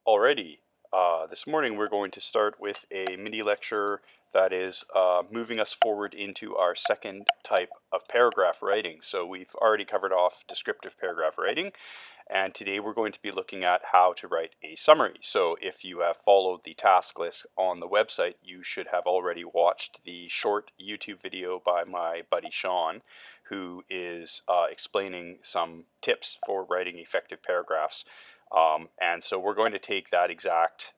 Alrighty, this morning we're going to start with a mini lecture that is moving us forward into our second type of paragraph writing. So we've already covered off descriptive paragraph writing, and today we're going to be looking at how to write a summary. So if you have followed the task list on the website, you should have already watched the short YouTube video by my buddy Sean, who is explaining some tips for writing effective paragraphs. And so we're going to take that exact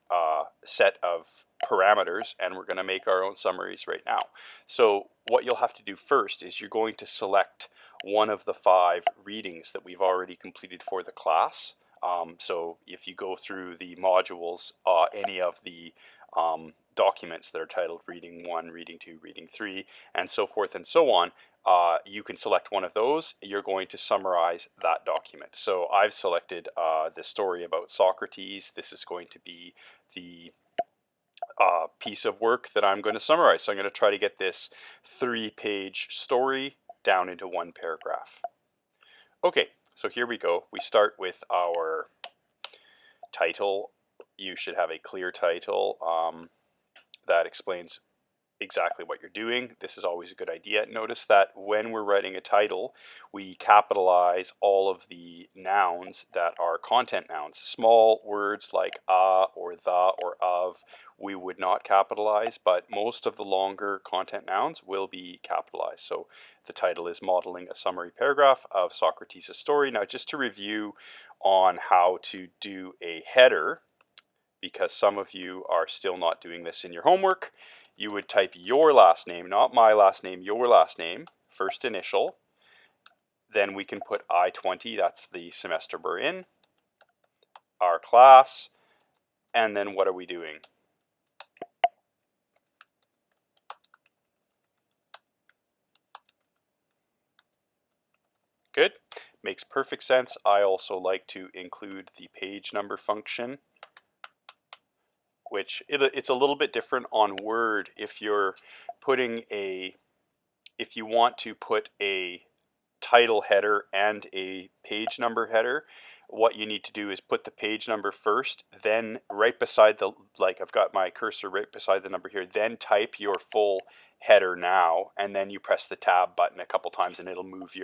set of parameters and we're going to make our own summaries right now. So what you'll have to do first is you're going to select one of the 5 readings that we've already completed for the class. So if you go through the modules, any of the documents that are titled Reading 1, Reading 2, Reading 3, and so forth and so on, you can select one of those. You're going to summarize that document. So I've selected the story about Socrates. This is going to be the piece of work that I'm going to summarize. So I'm going to try to get this 3-page story down into 1 paragraph. Okay, so here we go. We start with our title. You should have a clear title that explains exactly what you're doing. This is always a good idea. Notice that when we're writing a title, we capitalize all of the nouns that are content nouns. Small words like a or the or of, we would not capitalize, but most of the longer content nouns will be capitalized. So the title is Modeling a Summary Paragraph of Socrates' Story. Now, just to review on how to do a header, because some of you are still not doing this in your homework, you would type your last name, not my last name, your last name, first initial. Then we can put I-20, that's the semester we're in, our class, and then what are we doing? Good, makes perfect sense. I also like to include the page number function, which it's a little bit different on Word. If you're putting if you want to put a title header and a page number header, what you need to do is put the page number first, then right beside the, like I've got my cursor right beside the number here, then type your full header now, and then you press the tab button a couple times and it'll move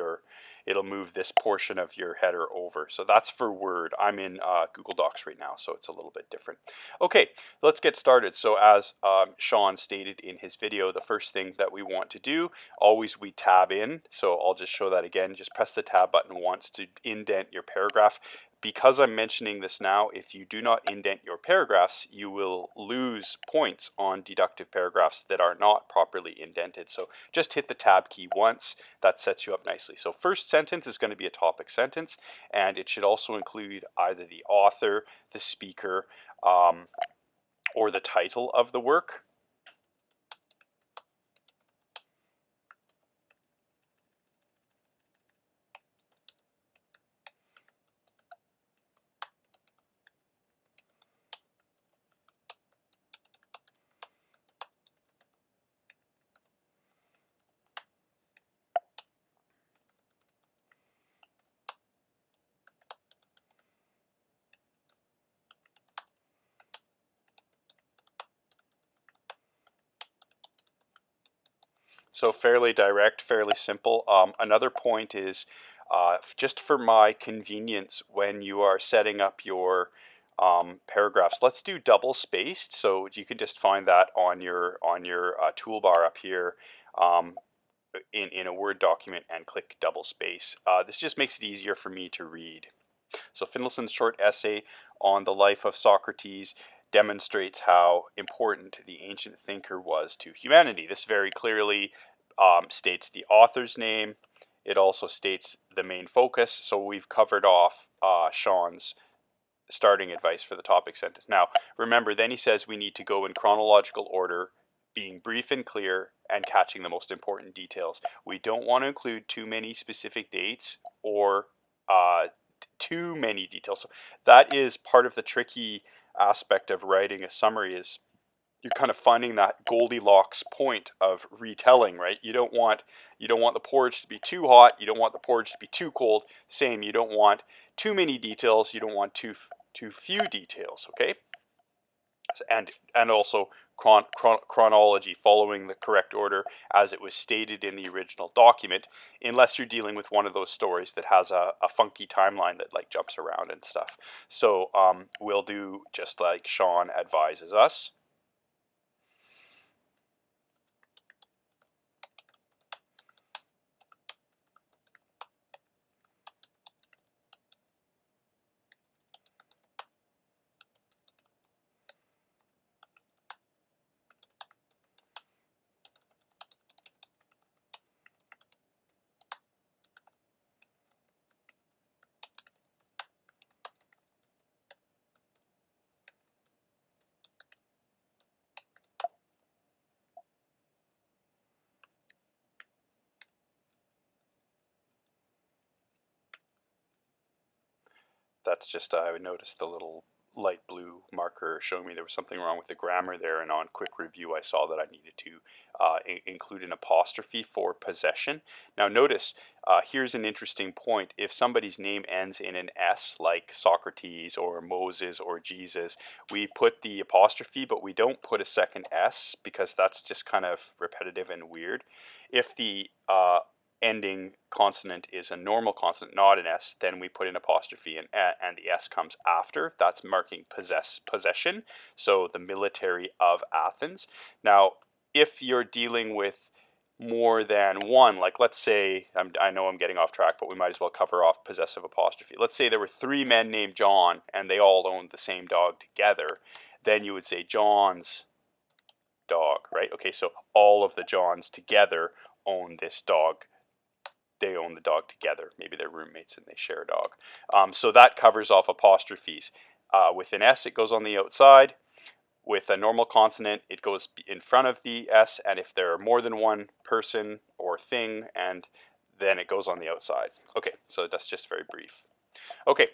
this portion of your header over. So that's for Word. I'm in Google Docs right now, so it's a little bit different. Okay, let's get started. So as Sean stated in his video, the first thing that we want to do, always we tab in. So I'll just show that again. Just press the tab button once to indent your paragraph. Because I'm mentioning this now, if you do not indent your paragraphs, you will lose points on deductive paragraphs that are not properly indented. So just hit the tab key once. That sets you up nicely. So first sentence is going to be a topic sentence, and it should also include either the author, the speaker, or the title of the work. So fairly direct, fairly simple. Another point is just for my convenience when you are setting up your paragraphs, let's do double spaced. So you can just find that on your toolbar up here in a Word document and click double space. This just makes it easier for me to read. So Finlayson's short essay on the life of Socrates demonstrates how important the ancient thinker was to humanity. This very clearly states the author's name. It also states the main focus. So we've covered off Sean's starting advice for the topic sentence. Now, remember, then he says we need to go in chronological order, being brief and clear and catching the most important details. We don't want to include too many specific dates or too many details. So that is part of the tricky aspect of writing a summary, is you're kind of finding that Goldilocks point of retelling, right? You don't want the porridge to be too hot, you don't want the porridge to be too cold. Same, you don't want too many details, you don't want too too few details, okay? And also chronology, following the correct order as it was stated in the original document, unless you're dealing with one of those stories that has a funky timeline that like jumps around and stuff. So we'll do just like Sean advises us. That's just, I noticed the little light blue marker showing me there was something wrong with the grammar there, and on quick review I saw that I needed to include an apostrophe for possession. Now notice, here's an interesting point. If somebody's name ends in an S, like Socrates or Moses or Jesus, we put the apostrophe, but we don't put a second S because that's just kind of repetitive and weird. If the ending consonant is a normal consonant, not an S, then we put an apostrophe and the S comes after. That's marking possession. So the military of Athens. Now, if you're dealing with more than one, like let's say, I know I'm getting off track, but we might as well cover off possessive apostrophe. Let's say there were 3 men named John and they all owned the same dog together. Then you would say John's dog, right? Okay, so all of the Johns together own this dog. They own the dog together. Maybe they're roommates and they share a dog. So that covers off apostrophes. With an S, it goes on the outside. With a normal consonant, it goes in front of the S, and if there are more than one person or thing, and then it goes on the outside. Okay, so that's just very brief. Okay.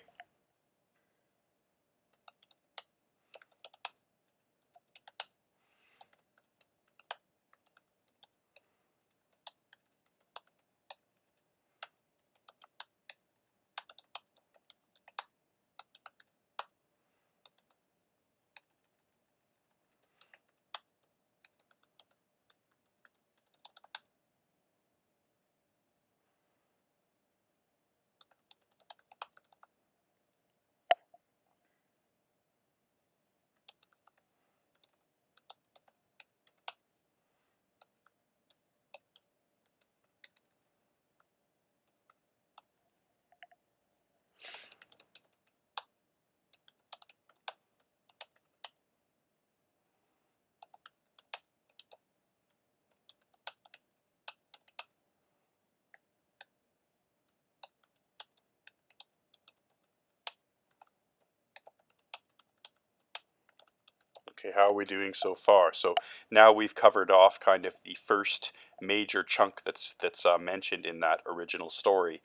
Okay, how are we doing so far? So now we've covered off kind of the first major chunk that's mentioned in that original story.